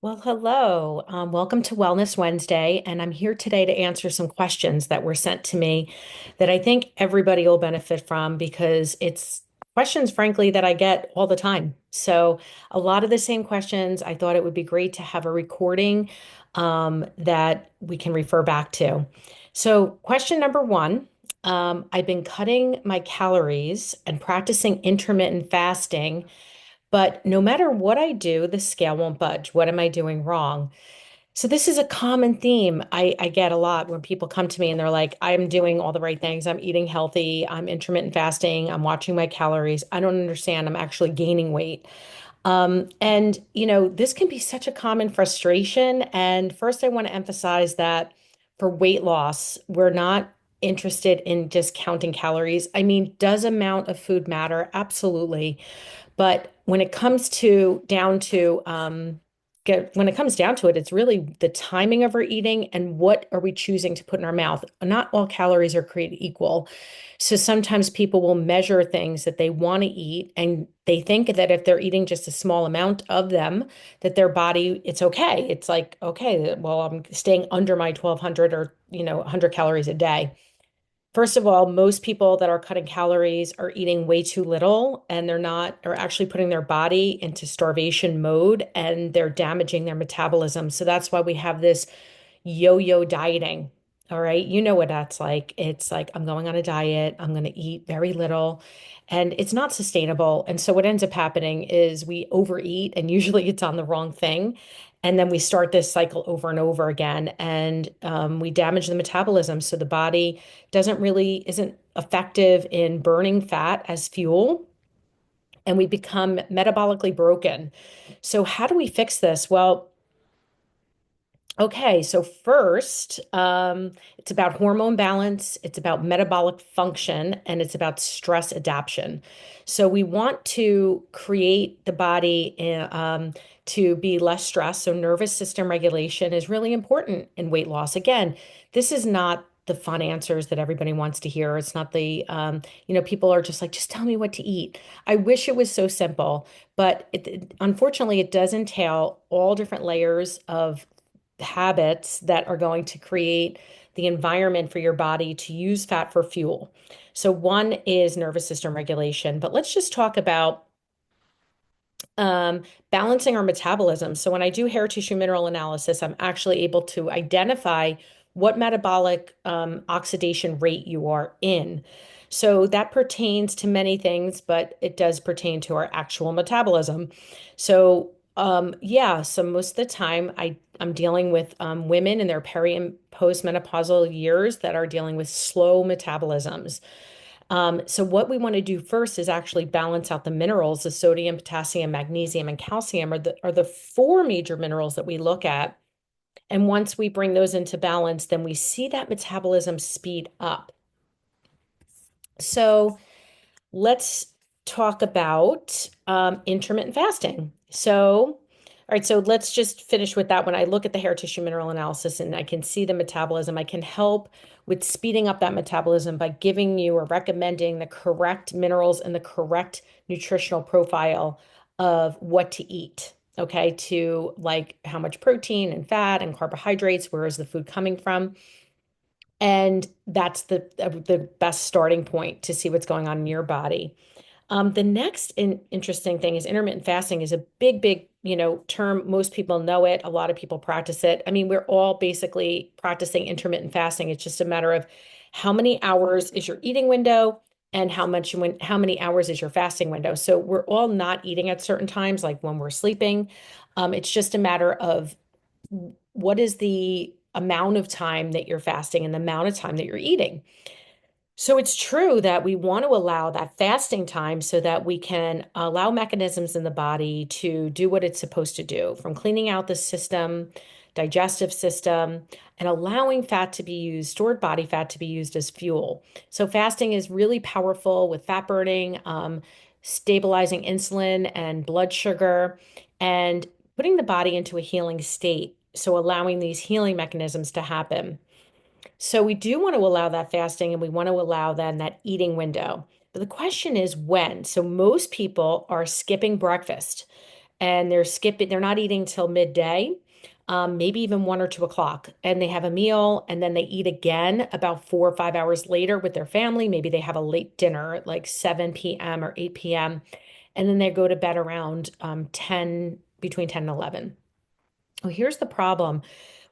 Well, hello. Welcome to Wellness Wednesday, and I'm here today to answer some questions that were sent to me that I think everybody will benefit from because it's questions, frankly, that I get all the time. So, a lot of the same questions. I thought it would be great to have a recording that we can refer back to. So, question number one, I've been cutting my calories and practicing intermittent fasting. But no matter what I do, the scale won't budge. What am I doing wrong? So this is a common theme I get a lot when people come to me and they're like, I'm doing all the right things. I'm eating healthy. I'm intermittent fasting. I'm watching my calories. I don't understand. I'm actually gaining weight. This can be such a common frustration. And first, I want to emphasize that for weight loss, we're not interested in just counting calories. I mean, does amount of food matter? Absolutely. But when it comes to down to when it comes down to it, it's really the timing of our eating and what are we choosing to put in our mouth. Not all calories are created equal. So sometimes people will measure things that they want to eat and they think that if they're eating just a small amount of them, that their body, it's okay. It's like, okay, well, I'm staying under my 1200 or, 100 calories a day. First of all, most people that are cutting calories are eating way too little and are actually putting their body into starvation mode and they're damaging their metabolism. So that's why we have this yo-yo dieting. All right. You know what that's like. It's like, I'm going on a diet, I'm going to eat very little, and it's not sustainable. And so what ends up happening is we overeat, and usually it's on the wrong thing. And then we start this cycle over and over again, and we damage the metabolism. So the body isn't effective in burning fat as fuel, and we become metabolically broken. So how do we fix this? Well, okay, so first, it's about hormone balance, it's about metabolic function, and it's about stress adaptation. So we want to create the body to be less stressed. So nervous system regulation is really important in weight loss. Again, this is not the fun answers that everybody wants to hear. It's not people are just like, just tell me what to eat. I wish it was so simple, but unfortunately, it does entail all different layers of habits that are going to create the environment for your body to use fat for fuel. So, one is nervous system regulation, but let's just talk about um, balancing our metabolism. So, when I do hair tissue mineral analysis, I'm actually able to identify what metabolic oxidation rate you are in. So, that pertains to many things, but it does pertain to our actual metabolism. So, yeah, so most of the time I'm dealing with women in their peri and postmenopausal years that are dealing with slow metabolisms. So what we want to do first is actually balance out the minerals. The sodium, potassium, magnesium, and calcium are the four major minerals that we look at. And once we bring those into balance, then we see that metabolism speed up. So let's talk about intermittent fasting. So, all right, so let's just finish with that. When I look at the hair tissue mineral analysis and I can see the metabolism, I can help with speeding up that metabolism by giving you or recommending the correct minerals and the correct nutritional profile of what to eat. Okay, to like how much protein and fat and carbohydrates, where is the food coming from? And that's the best starting point to see what's going on in your body. The next interesting thing is intermittent fasting is a big, big, term. Most people know it. A lot of people practice it. I mean, we're all basically practicing intermittent fasting. It's just a matter of how many hours is your eating window and how many hours is your fasting window. So we're all not eating at certain times, like when we're sleeping. It's just a matter of what is the amount of time that you're fasting and the amount of time that you're eating. So it's true that we want to allow that fasting time so that we can allow mechanisms in the body to do what it's supposed to do, from cleaning out the system, digestive system, and allowing fat to be used, stored body fat to be used as fuel. So fasting is really powerful with fat burning, stabilizing insulin and blood sugar, and putting the body into a healing state. So allowing these healing mechanisms to happen. So we do want to allow that fasting and we want to allow then that eating window. But the question is when. So most people are skipping breakfast. and they're not eating till midday, maybe even 1 or 2 o'clock. And they have a meal and then they eat again about 4 or 5 hours later with their family. Maybe they have a late dinner at like 7 p.m. or 8 p.m. And then they go to bed around 10, between 10 and 11. Well, here's the problem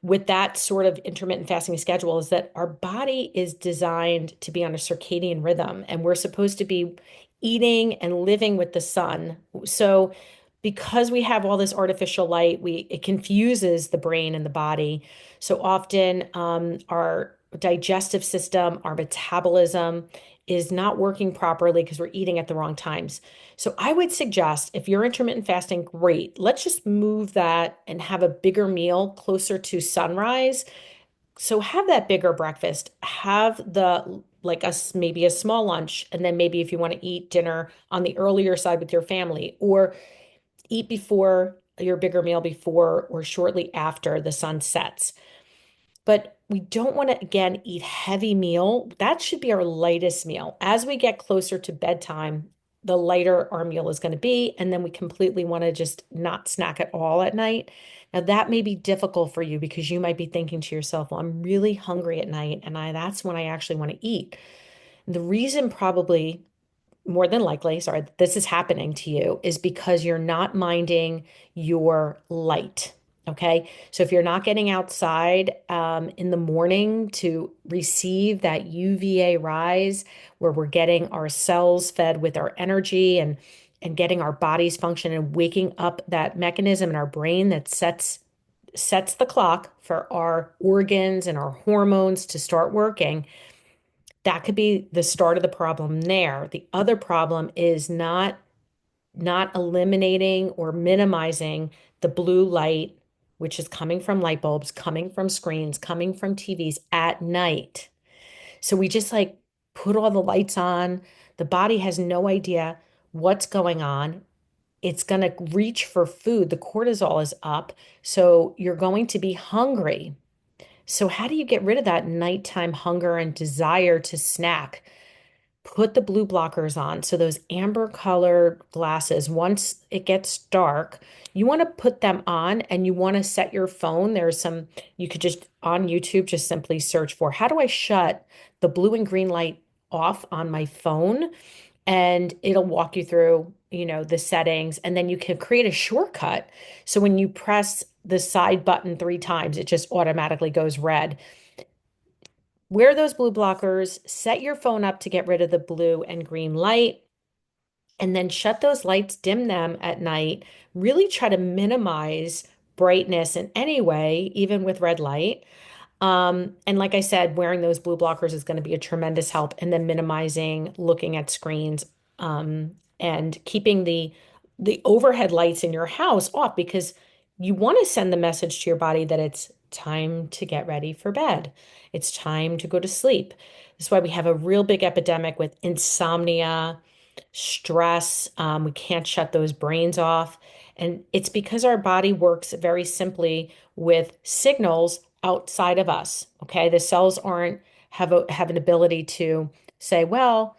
with that sort of intermittent fasting schedule is that our body is designed to be on a circadian rhythm, and we're supposed to be eating and living with the sun. So, because we have all this artificial light, we it confuses the brain and the body. So often, our digestive system, our metabolism is not working properly because we're eating at the wrong times. So I would suggest if you're intermittent fasting, great. Let's just move that and have a bigger meal closer to sunrise. So have that bigger breakfast. Have the like us maybe a small lunch, and then maybe if you want to eat dinner on the earlier side with your family, or eat before your bigger meal before or shortly after the sun sets. But we don't want to, again, eat heavy meal. That should be our lightest meal. As we get closer to bedtime, the lighter our meal is going to be. And then we completely want to just not snack at all at night. Now, that may be difficult for you because you might be thinking to yourself, well, I'm really hungry at night, and that's when I actually want to eat. The reason probably more than likely, sorry, this is happening to you is because you're not minding your light. Okay. So if you're not getting outside in the morning to receive that UVA rise, where we're getting our cells fed with our energy and getting our bodies function and waking up that mechanism in our brain that sets the clock for our organs and our hormones to start working, that could be the start of the problem there. The other problem is not eliminating or minimizing the blue light, which is coming from light bulbs, coming from screens, coming from TVs at night. So we just like put all the lights on. The body has no idea what's going on. It's going to reach for food. The cortisol is up. So you're going to be hungry. So, how do you get rid of that nighttime hunger and desire to snack? Put the blue blockers on. So, those amber colored glasses, once it gets dark, you want to put them on and you want to set your phone. There's some, you could just on YouTube, just simply search for how do I shut the blue and green light off on my phone? And it'll walk you through, the settings, and then you can create a shortcut. So when you press the side button 3 times, it just automatically goes red. Wear those blue blockers, set your phone up to get rid of the blue and green light, and then shut those lights, dim them at night. Really try to minimize brightness in any way, even with red light. And like I said, wearing those blue blockers is going to be a tremendous help. And then minimizing looking at screens, and keeping the overhead lights in your house off because you want to send the message to your body that it's time to get ready for bed. It's time to go to sleep. That's why we have a real big epidemic with insomnia, stress. We can't shut those brains off. And it's because our body works very simply with signals outside of us. Okay. The cells aren't have an ability to say, well,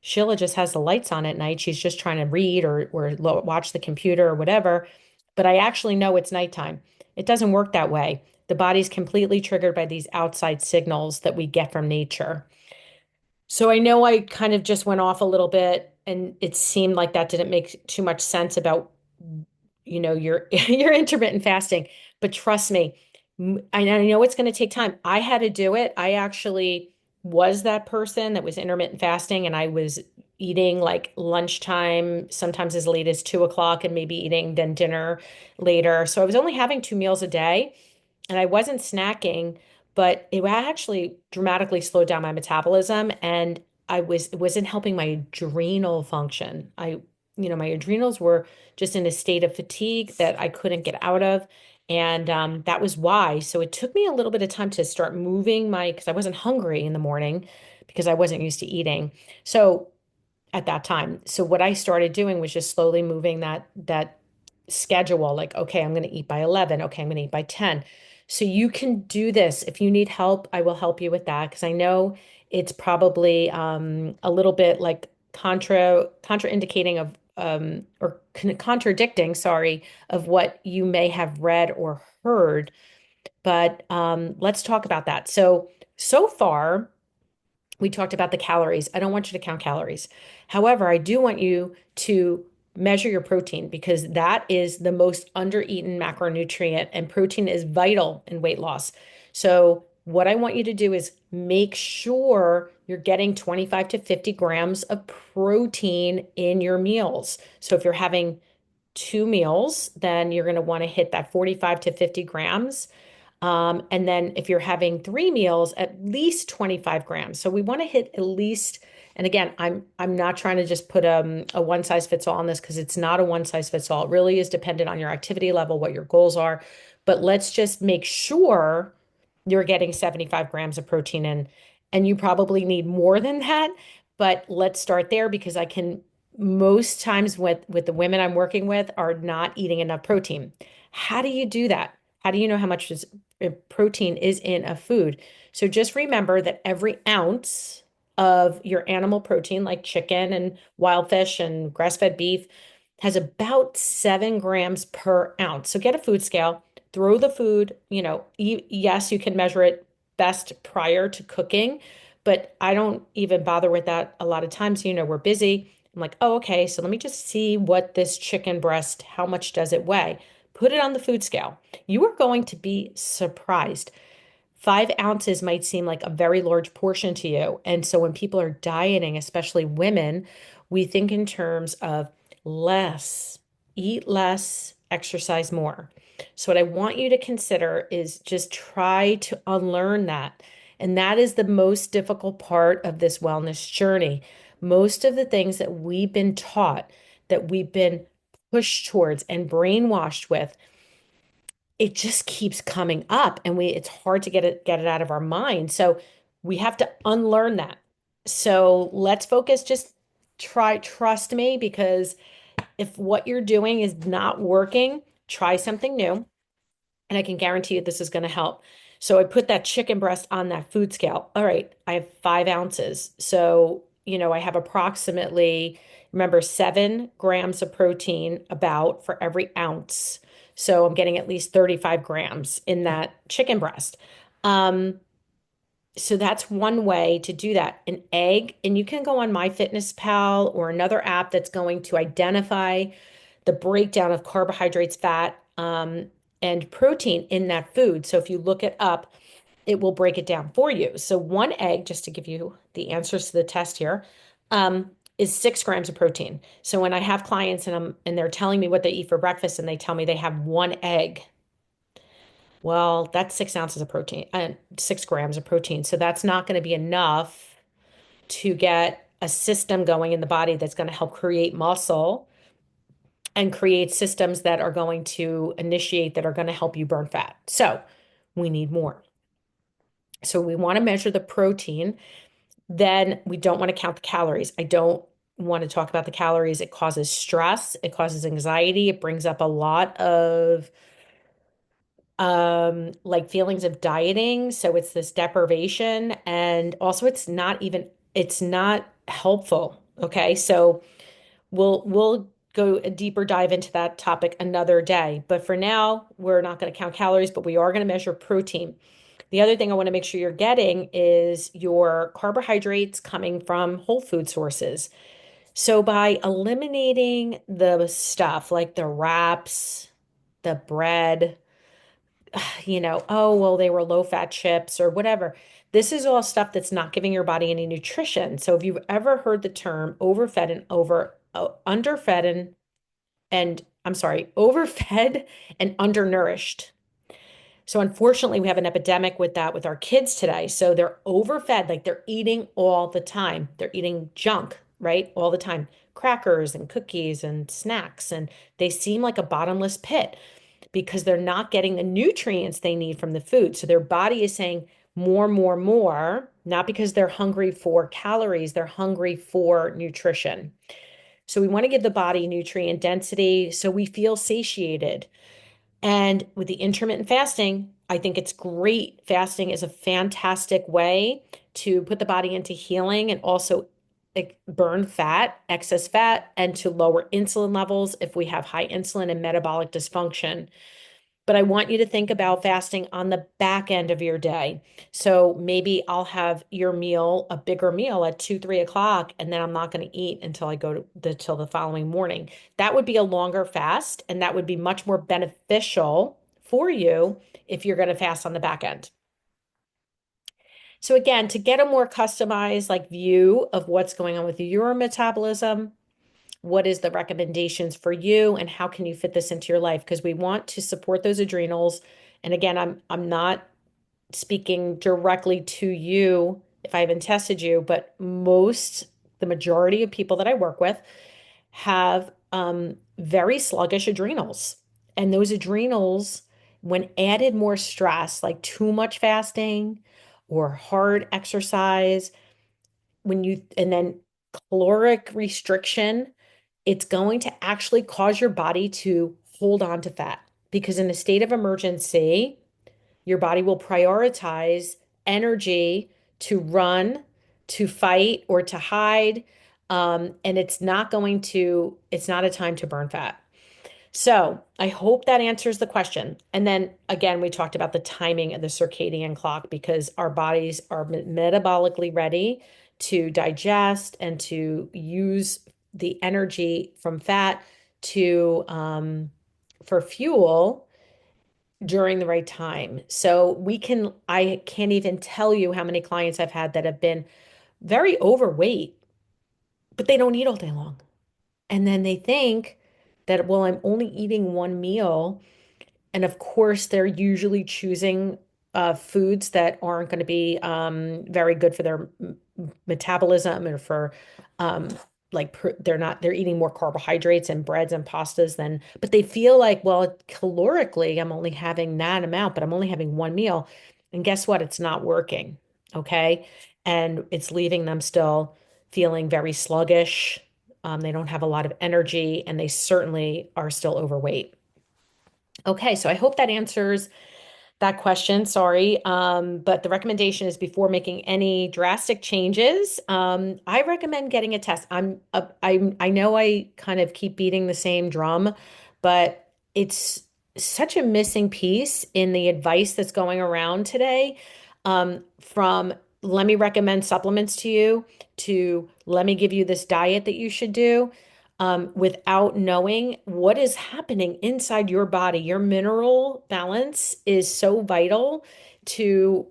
Sheila just has the lights on at night. She's just trying to read or watch the computer or whatever. But I actually know it's nighttime. It doesn't work that way. The body's completely triggered by these outside signals that we get from nature. So I know I kind of just went off a little bit and it seemed like that didn't make too much sense about, your your intermittent fasting, but trust me, I know it's going to take time. I had to do it. I actually was that person that was intermittent fasting and I was eating like lunchtime, sometimes as late as 2 o'clock and maybe eating then dinner later. So I was only having 2 meals a day and I wasn't snacking, but it actually dramatically slowed down my metabolism and it wasn't helping my adrenal function. My adrenals were just in a state of fatigue that I couldn't get out of. And that was why. So it took me a little bit of time to start moving because I wasn't hungry in the morning because I wasn't used to eating. So at that time. So what I started doing was just slowly moving that schedule, like, okay, I'm going to eat by 11. Okay, I'm going to eat by 10. So you can do this. If you need help, I will help you with that because I know it's probably a little bit like contraindicating of or contradicting, sorry, of what you may have read or heard. But let's talk about that. So far, we talked about the calories. I don't want you to count calories. However, I do want you to measure your protein because that is the most undereaten macronutrient, and protein is vital in weight loss. So, what I want you to do is make sure you're getting 25 to 50 grams of protein in your meals. So, if you're having two meals, then you're going to want to hit that 45 to 50 grams. And then if you're having three meals, at least 25 grams. So we want to hit at least, and again, I'm not trying to just put a one size fits all on this because it's not a one size fits all. It really is dependent on your activity level, what your goals are. But let's just make sure you're getting 75 grams of protein in, and you probably need more than that. But let's start there because I can most times with the women I'm working with are not eating enough protein. How do you do that? How do you know how much protein is in a food? So just remember that every ounce of your animal protein, like chicken and wild fish and grass-fed beef, has about 7 grams per ounce. So get a food scale, throw the food, yes, you can measure it best prior to cooking, but I don't even bother with that a lot of times. We're busy. I'm like, oh, okay, so let me just see what this chicken breast, how much does it weigh? Put it on the food scale. You are going to be surprised. 5 ounces might seem like a very large portion to you. And so when people are dieting, especially women, we think in terms of less, eat less, exercise more. So what I want you to consider is just try to unlearn that. And that is the most difficult part of this wellness journey. Most of the things that we've been taught, that we've been pushed towards and brainwashed with, it just keeps coming up and it's hard to get it out of our mind. So we have to unlearn that. So let's focus, just trust me, because if what you're doing is not working, try something new. And I can guarantee you this is going to help. So I put that chicken breast on that food scale. All right, I have 5 ounces. So, I have approximately, remember, 7 grams of protein about for every ounce. So I'm getting at least 35 grams in that chicken breast. Um, so that's one way to do that. An egg, and you can go on MyFitnessPal or another app that's going to identify the breakdown of carbohydrates, fat, and protein in that food. So if you look it up, it will break it down for you. So one egg, just to give you the answers to the test here, is 6 grams of protein. So when I have clients and they're telling me what they eat for breakfast and they tell me they have one egg, well, that's 6 ounces of protein and 6 grams of protein. So that's not going to be enough to get a system going in the body that's going to help create muscle and create systems that are going to initiate, that are going to help you burn fat. So we need more. So we want to measure the protein. Then we don't want to count the calories. I don't want to talk about the calories. It causes stress. It causes anxiety. It brings up a lot of like feelings of dieting. So it's this deprivation. And also it's not helpful. Okay. So we'll go a deeper dive into that topic another day. But for now, we're not going to count calories, but we are going to measure protein. The other thing I want to make sure you're getting is your carbohydrates coming from whole food sources. So by eliminating the stuff like the wraps, the bread, oh, well, they were low fat chips or whatever. This is all stuff that's not giving your body any nutrition. So if you've ever heard the term overfed and underfed and I'm sorry, overfed and undernourished. So unfortunately, we have an epidemic with that with our kids today. So they're overfed, like they're eating all the time. They're eating junk, right? All the time. Crackers and cookies and snacks. And they seem like a bottomless pit because they're not getting the nutrients they need from the food. So their body is saying more, more, more, not because they're hungry for calories, they're hungry for nutrition. So we want to give the body nutrient density so we feel satiated. And with the intermittent fasting, I think it's great. Fasting is a fantastic way to put the body into healing and also burn fat, excess fat, and to lower insulin levels if we have high insulin and metabolic dysfunction. But I want you to think about fasting on the back end of your day. So maybe I'll have your meal, a bigger meal at 2, 3 o'clock, and then I'm not going to eat until I go to till the following morning. That would be a longer fast, and that would be much more beneficial for you if you're going to fast on the back end. So again, to get a more customized like view of what's going on with your metabolism, what is the recommendations for you and how can you fit this into your life? Because we want to support those adrenals. And again, I'm not speaking directly to you if I haven't tested you, but the majority of people that I work with have very sluggish adrenals. And those adrenals, when added more stress, like too much fasting or hard exercise, and then caloric restriction, it's going to actually cause your body to hold on to fat because in a state of emergency, your body will prioritize energy to run, to fight, or to hide. And it's not a time to burn fat. So I hope that answers the question. And then again, we talked about the timing of the circadian clock because our bodies are metabolically ready to digest and to use the energy from fat to for fuel during the right time. So I can't even tell you how many clients I've had that have been very overweight, but they don't eat all day long. And then they think that, well, I'm only eating one meal. And of course, they're usually choosing foods that aren't going to be very good for their metabolism or for um, they're eating more carbohydrates and breads and pastas but they feel like, well, calorically, I'm only having that amount, but I'm only having one meal. And guess what? It's not working. Okay. And it's leaving them still feeling very sluggish. They don't have a lot of energy and they certainly are still overweight. Okay, so I hope that answers that question. Sorry. But the recommendation is before making any drastic changes, I recommend getting a test. I know I kind of keep beating the same drum, but it's such a missing piece in the advice that's going around today. From let me recommend supplements to you to let me give you this diet that you should do without knowing what is happening inside your body. Your mineral balance is so vital to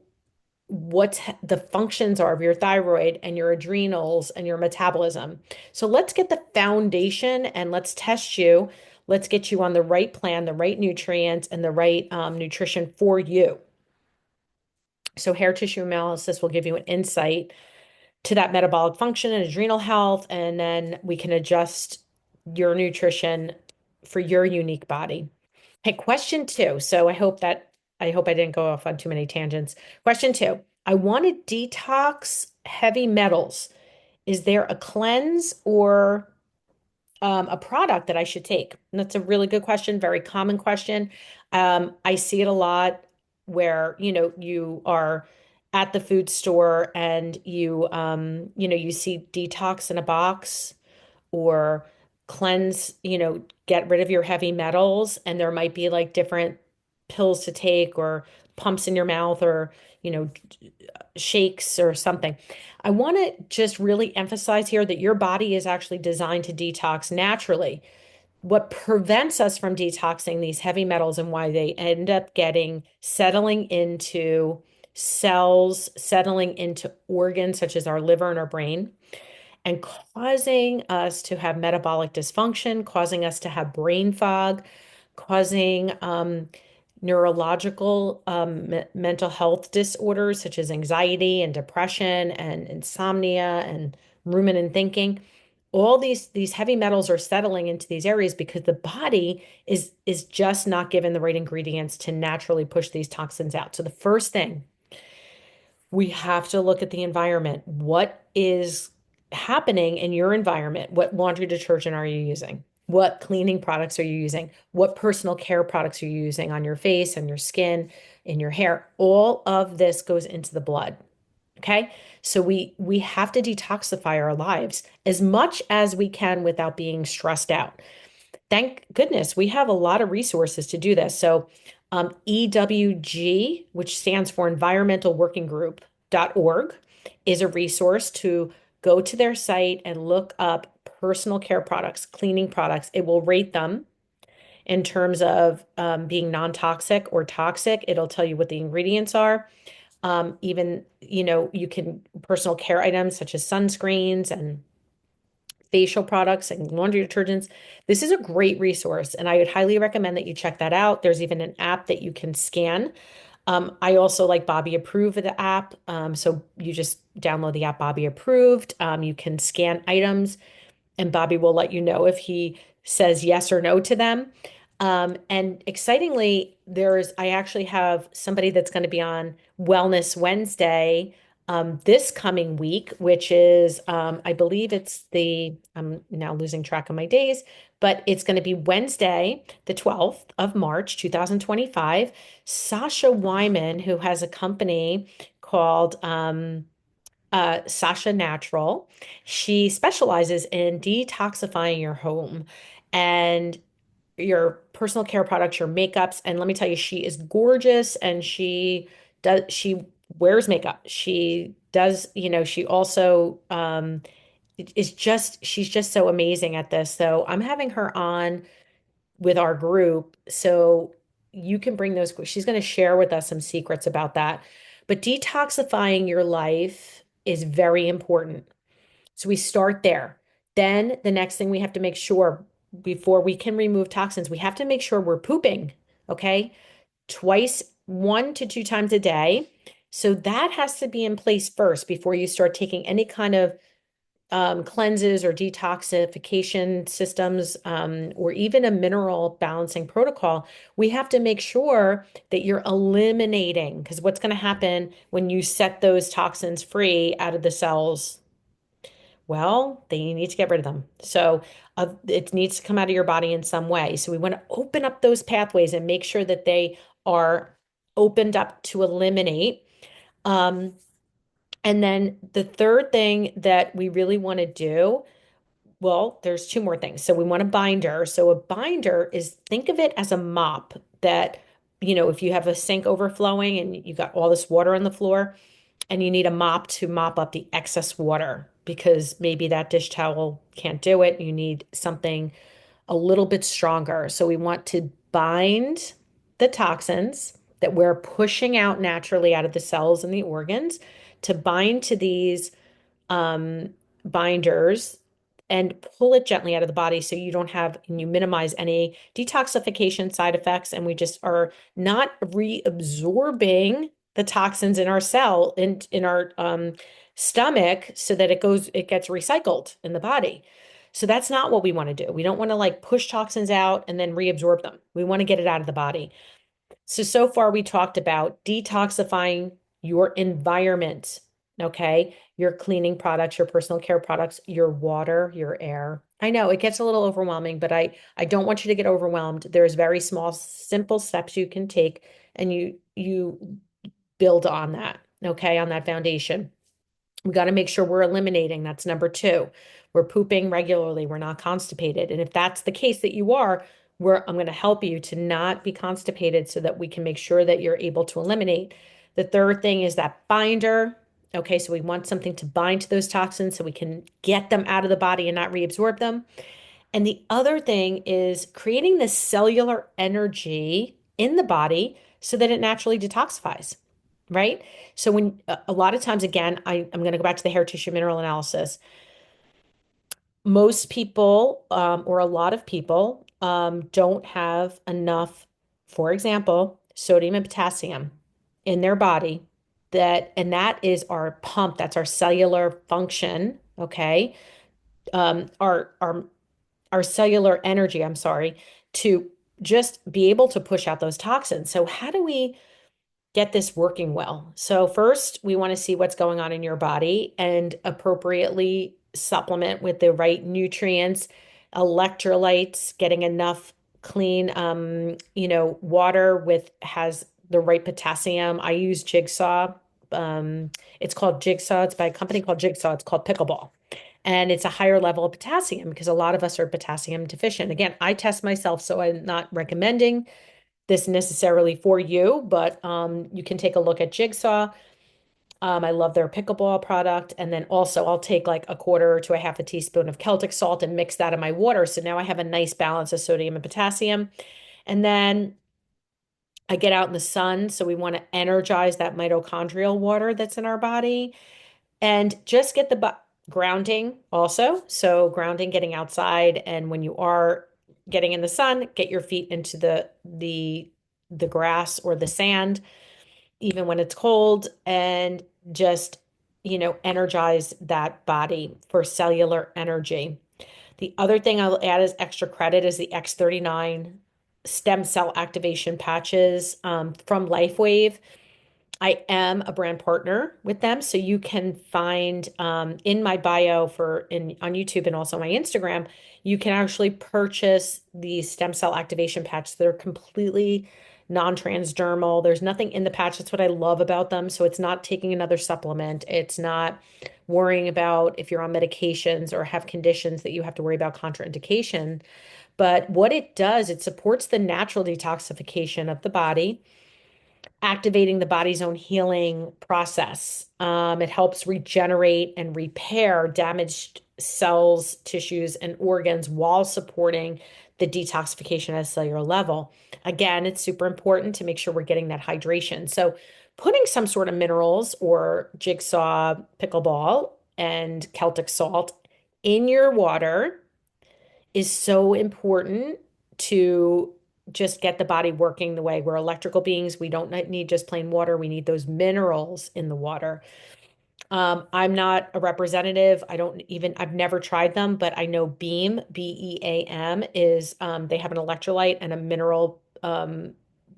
the functions are of your thyroid and your adrenals and your metabolism. So let's get the foundation and let's test you. Let's get you on the right plan, the right nutrients, and the right nutrition for you. So hair tissue analysis will give you an insight to that metabolic function and adrenal health, and then we can adjust your nutrition for your unique body. Hey, question two. So I hope I didn't go off on too many tangents. Question two. I want to detox heavy metals. Is there a cleanse or a product that I should take? And that's a really good question, very common question. I see it a lot where, you are at the food store and you see detox in a box or cleanse, get rid of your heavy metals. And there might be like different pills to take or pumps in your mouth or, shakes or something. I want to just really emphasize here that your body is actually designed to detox naturally. What prevents us from detoxing these heavy metals and why they end up settling into cells, settling into organs such as our liver and our brain, and causing us to have metabolic dysfunction, causing us to have brain fog, causing neurological mental health disorders such as anxiety and depression and insomnia and ruminant thinking. All these heavy metals are settling into these areas because the body is just not given the right ingredients to naturally push these toxins out. So the first thing, we have to look at the environment. What is happening in your environment? What laundry detergent are you using? What cleaning products are you using? What personal care products are you using on your face and your skin, in your hair? All of this goes into the blood. Okay. So we have to detoxify our lives as much as we can without being stressed out. Thank goodness we have a lot of resources to do this. So EWG, which stands for Environmental Working Group.org, is a resource to go to their site and look up personal care products, cleaning products. It will rate them in terms of being non-toxic or toxic. It'll tell you what the ingredients are. Even, you can personal care items such as sunscreens and facial products and laundry detergents. This is a great resource, and I would highly recommend that you check that out. There's even an app that you can scan. I also like Bobby Approved, the app. So you just download the app Bobby Approved. You can scan items and Bobby will let you know if he says yes or no to them. And excitingly, I actually have somebody that's going to be on Wellness Wednesday this coming week, which is, I believe I'm now losing track of my days, but it's going to be Wednesday, the 12th of March, 2025. Sasha Wyman, who has a company called Sasha Natural. She specializes in detoxifying your home and your personal care products, your makeups. And let me tell you, she is gorgeous and she wears makeup. She does, she also she's just so amazing at this. So I'm having her on with our group. So you can bring those, she's going to share with us some secrets about that. But detoxifying your life is very important. So we start there. Then the next thing we have to make sure before we can remove toxins, we have to make sure we're pooping, okay? Twice, 1 to 2 times a day. So that has to be in place first before you start taking any kind of cleanses or detoxification systems, or even a mineral balancing protocol. We have to make sure that you're eliminating, because what's going to happen when you set those toxins free out of the cells? Well, then you need to get rid of them. So it needs to come out of your body in some way. So we want to open up those pathways and make sure that they are opened up to eliminate. Um, and then the third thing that we really want to do, well, there's two more things. So we want a binder. So a binder is, think of it as a mop that, if you have a sink overflowing and you got all this water on the floor and you need a mop to mop up the excess water because maybe that dish towel can't do it. You need something a little bit stronger. So we want to bind the toxins that we're pushing out naturally out of the cells and the organs to bind to these um, binders and pull it gently out of the body so you don't have and you minimize any detoxification side effects. And we just are not reabsorbing the toxins in our cell in our stomach so that it gets recycled in the body. So that's not what we want to do. We don't want to like push toxins out and then reabsorb them. We want to get it out of the body. So far we talked about detoxifying your environment, okay? Your cleaning products, your personal care products, your water, your air. I know it gets a little overwhelming, but I don't want you to get overwhelmed. There's very small, simple steps you can take and you build on that, okay? On that foundation. We got to make sure we're eliminating. That's number two. We're pooping regularly. We're not constipated. And if that's the case that you are, I'm going to help you to not be constipated so that we can make sure that you're able to eliminate. The third thing is that binder. Okay, so we want something to bind to those toxins so we can get them out of the body and not reabsorb them. And the other thing is creating this cellular energy in the body so that it naturally detoxifies, right? So when a lot of times, again, I'm going to go back to the hair tissue mineral analysis. Most people, or a lot of people, don't have enough, for example, sodium and potassium in their body. And that is our pump. That's our cellular function. Okay. Our cellular energy, I'm sorry, to just be able to push out those toxins. So how do we get this working well? So first, we want to see what's going on in your body and appropriately supplement with the right nutrients, electrolytes, getting enough clean, water with has the right potassium. I use Jigsaw it's called Jigsaw. It's by a company called Jigsaw. It's called Pickleball. And it's a higher level of potassium because a lot of us are potassium deficient. Again, I test myself, so I'm not recommending this necessarily for you, but you can take a look at Jigsaw. I love their pickleball product. And then also I'll take like a quarter to a half a teaspoon of Celtic salt and mix that in my water. So now I have a nice balance of sodium and potassium. And then I get out in the sun. So we want to energize that mitochondrial water that's in our body and just get the grounding also. So grounding, getting outside. And when you are getting in the sun, get your feet into the grass or the sand even when it's cold, and just, energize that body for cellular energy. The other thing I'll add as extra credit is the X39 stem cell activation patches from LifeWave. I am a brand partner with them, so you can find in my bio on YouTube and also my Instagram, you can actually purchase these stem cell activation patches that are completely non-transdermal. There's nothing in the patch. That's what I love about them. So it's not taking another supplement. It's not worrying about if you're on medications or have conditions that you have to worry about contraindication. But what it does, it supports the natural detoxification of the body, activating the body's own healing process. It helps regenerate and repair damaged cells, tissues, and organs while supporting the detoxification at a cellular level. Again, it's super important to make sure we're getting that hydration. So, putting some sort of minerals or jigsaw, pickleball, and Celtic salt in your water is so important to just get the body working the way we're electrical beings. We don't need just plain water. We need those minerals in the water. I'm not a representative. I've never tried them, but I know Beam, BEAM, is they have an electrolyte and a mineral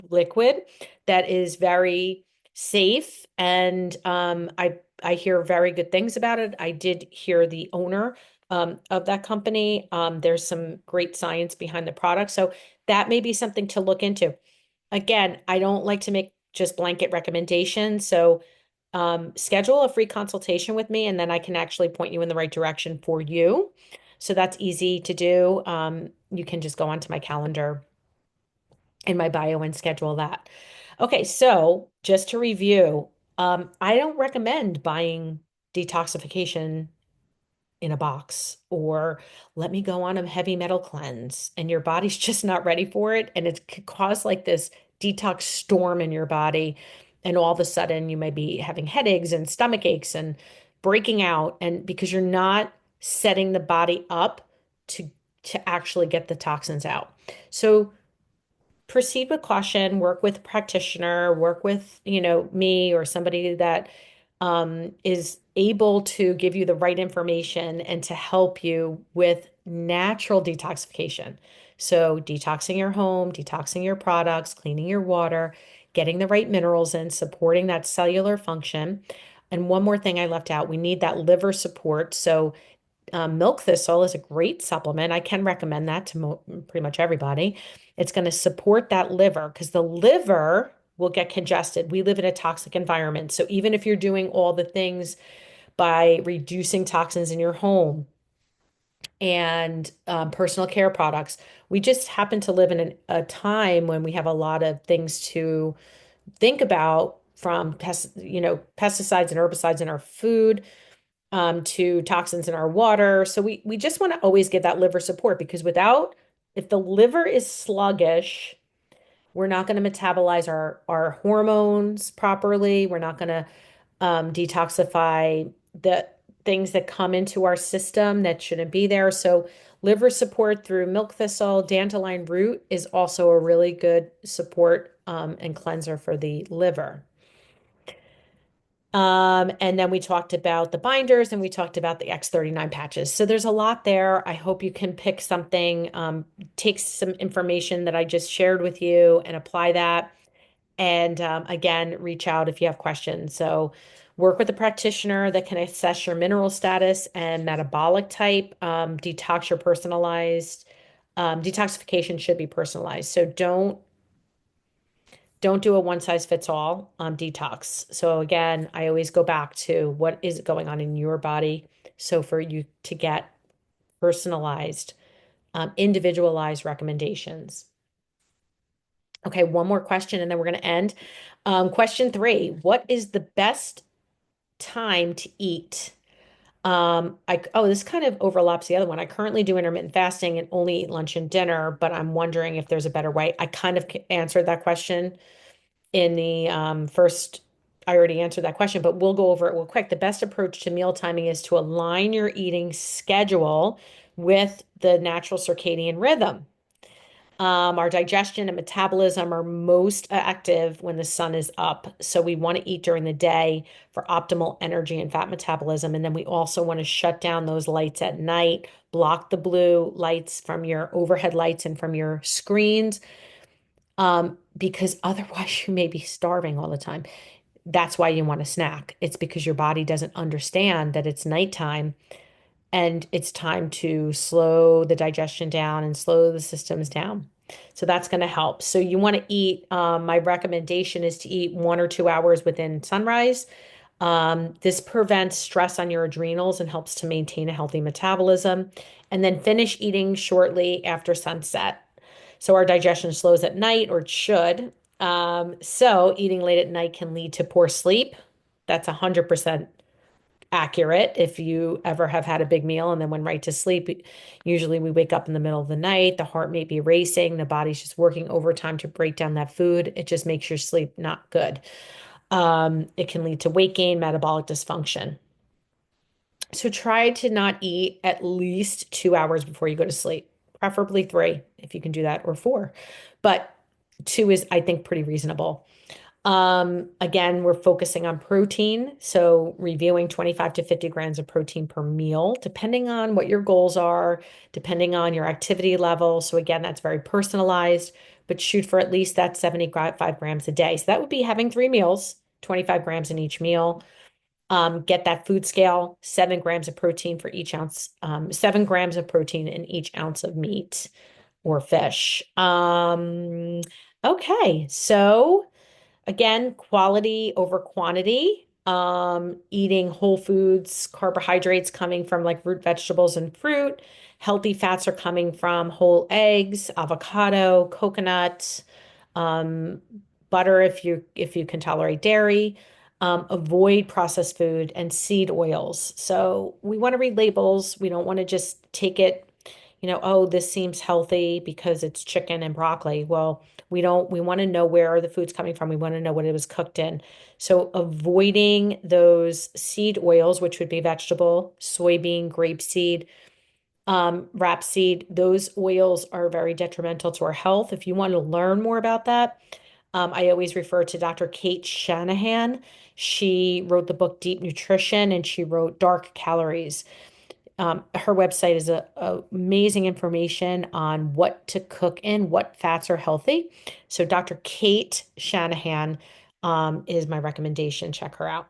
liquid that is very safe. And I hear very good things about it. I did hear the owner of that company. There's some great science behind the product. So that may be something to look into. Again, I don't like to make just blanket recommendations. So schedule a free consultation with me, and then I can actually point you in the right direction for you. So that's easy to do. You can just go onto my calendar in my bio and schedule that. Okay, so just to review, I don't recommend buying detoxification in a box, or let me go on a heavy metal cleanse and your body's just not ready for it, and it could cause like this detox storm in your body, and all of a sudden you may be having headaches and stomach aches and breaking out, and because you're not setting the body up to actually get the toxins out. So proceed with caution, work with a practitioner, work with, me or somebody that is able to give you the right information and to help you with natural detoxification. So, detoxing your home, detoxing your products, cleaning your water, getting the right minerals in, supporting that cellular function. And one more thing I left out, we need that liver support. So, milk thistle is a great supplement. I can recommend that to pretty much everybody. It's going to support that liver because the liver will get congested. We live in a toxic environment. So even if you're doing all the things by reducing toxins in your home and personal care products, we just happen to live in a time when we have a lot of things to think about, from pesticides and herbicides in our food, to toxins in our water. So we just want to always give that liver support, because if the liver is sluggish, we're not going to metabolize our hormones properly. We're not going to detoxify the things that come into our system that shouldn't be there. So liver support through milk thistle, dandelion root is also a really good support and cleanser for the liver. And then we talked about the binders, and we talked about the X39 patches. So there's a lot there. I hope you can pick something, take some information that I just shared with you and apply that. And again, reach out if you have questions. So work with a practitioner that can assess your mineral status and metabolic type. Detoxification should be personalized. So don't don't do a one size fits all detox. So again, I always go back to what is going on in your body. So for you to get personalized, individualized recommendations. Okay, one more question and then we're going to end. Question three, what is the best time to eat? This kind of overlaps the other one. I currently do intermittent fasting and only eat lunch and dinner, but I'm wondering if there's a better way. I kind of answered that question in the first. I already answered that question, but we'll go over it real quick. The best approach to meal timing is to align your eating schedule with the natural circadian rhythm. Our digestion and metabolism are most active when the sun is up. So we want to eat during the day for optimal energy and fat metabolism. And then we also want to shut down those lights at night, block the blue lights from your overhead lights and from your screens, because otherwise you may be starving all the time. That's why you want a snack. It's because your body doesn't understand that it's nighttime and it's time to slow the digestion down and slow the systems down. So that's going to help. So you want to eat, my recommendation is to eat 1 or 2 hours within sunrise. This prevents stress on your adrenals and helps to maintain a healthy metabolism. And then finish eating shortly after sunset. So our digestion slows at night, or it should. So eating late at night can lead to poor sleep. That's 100% accurate. If you ever have had a big meal and then went right to sleep, usually we wake up in the middle of the night, the heart may be racing, the body's just working overtime to break down that food. It just makes your sleep not good. It can lead to weight gain, metabolic dysfunction. So try to not eat at least 2 hours before you go to sleep, preferably three if you can do that, or four. But two is, I think, pretty reasonable. Again, we're focusing on protein. So reviewing 25 to 50 grams of protein per meal, depending on what your goals are, depending on your activity level. So again, that's very personalized, but shoot for at least that 75 grams a day. So that would be having 3 meals, 25 grams in each meal. Get that food scale, 7 grams of protein for each ounce, 7 grams of protein in each ounce of meat or fish. Okay, so again, quality over quantity. Eating whole foods, carbohydrates coming from like root vegetables and fruit. Healthy fats are coming from whole eggs, avocado, coconut, um, butter if you can tolerate dairy. Avoid processed food and seed oils. So we want to read labels. We don't want to just take it, oh, this seems healthy because it's chicken and broccoli. Well, we want to know where the food's coming from. We want to know what it was cooked in. So avoiding those seed oils, which would be vegetable, soybean, grapeseed, rapeseed, those oils are very detrimental to our health. If you want to learn more about that, I always refer to Dr. Kate Shanahan. She wrote the book Deep Nutrition and she wrote Dark Calories. Her website is amazing information on what to cook in, what fats are healthy. So Dr. Kate Shanahan is my recommendation. Check her out.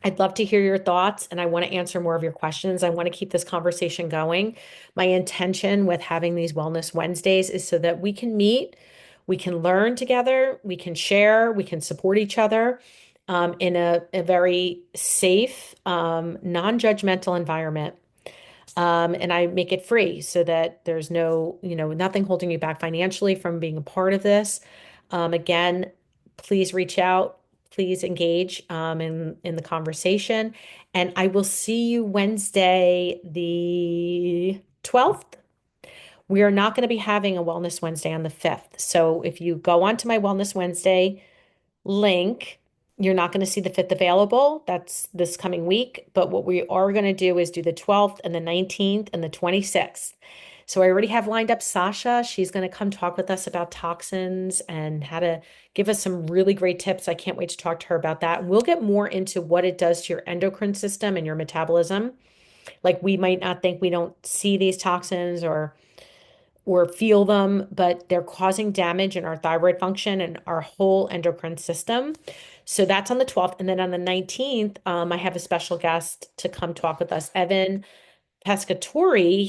I'd love to hear your thoughts and I want to answer more of your questions. I want to keep this conversation going. My intention with having these Wellness Wednesdays is so that we can meet, we can learn together, we can share, we can support each other in a very safe, non-judgmental environment. And I make it free so that there's nothing holding you back financially from being a part of this. Again, please reach out, please engage in the conversation. And I will see you Wednesday, the 12th. We are not going to be having a Wellness Wednesday on the 5th. So if you go onto my Wellness Wednesday link, you're not going to see the fifth available. That's this coming week. But what we are going to do is do the 12th and the 19th and the 26th. So I already have lined up Sasha. She's going to come talk with us about toxins and how to give us some really great tips. I can't wait to talk to her about that. We'll get more into what it does to your endocrine system and your metabolism. Like we might not think we don't see these toxins or feel them, but they're causing damage in our thyroid function and our whole endocrine system. So that's on the 12th. And then on the 19th, I have a special guest to come talk with us, Evan Pescatori.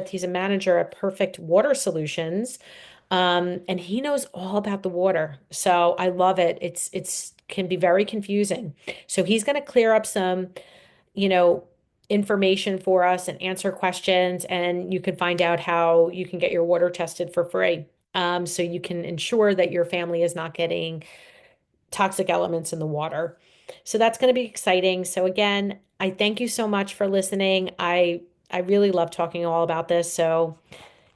He's a manager at Perfect Water Solutions. And he knows all about the water. So I love it. It's can be very confusing. So he's going to clear up some, you know, information for us and answer questions, and you can find out how you can get your water tested for free. So you can ensure that your family is not getting toxic elements in the water. So that's going to be exciting. So again, I thank you so much for listening. I really love talking all about this. So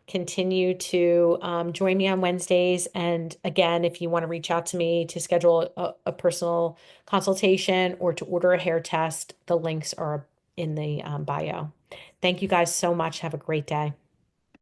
continue to join me on Wednesdays. And again, if you want to reach out to me to schedule a personal consultation or to order a hair test, the links are in the bio. Thank you guys so much. Have a great day.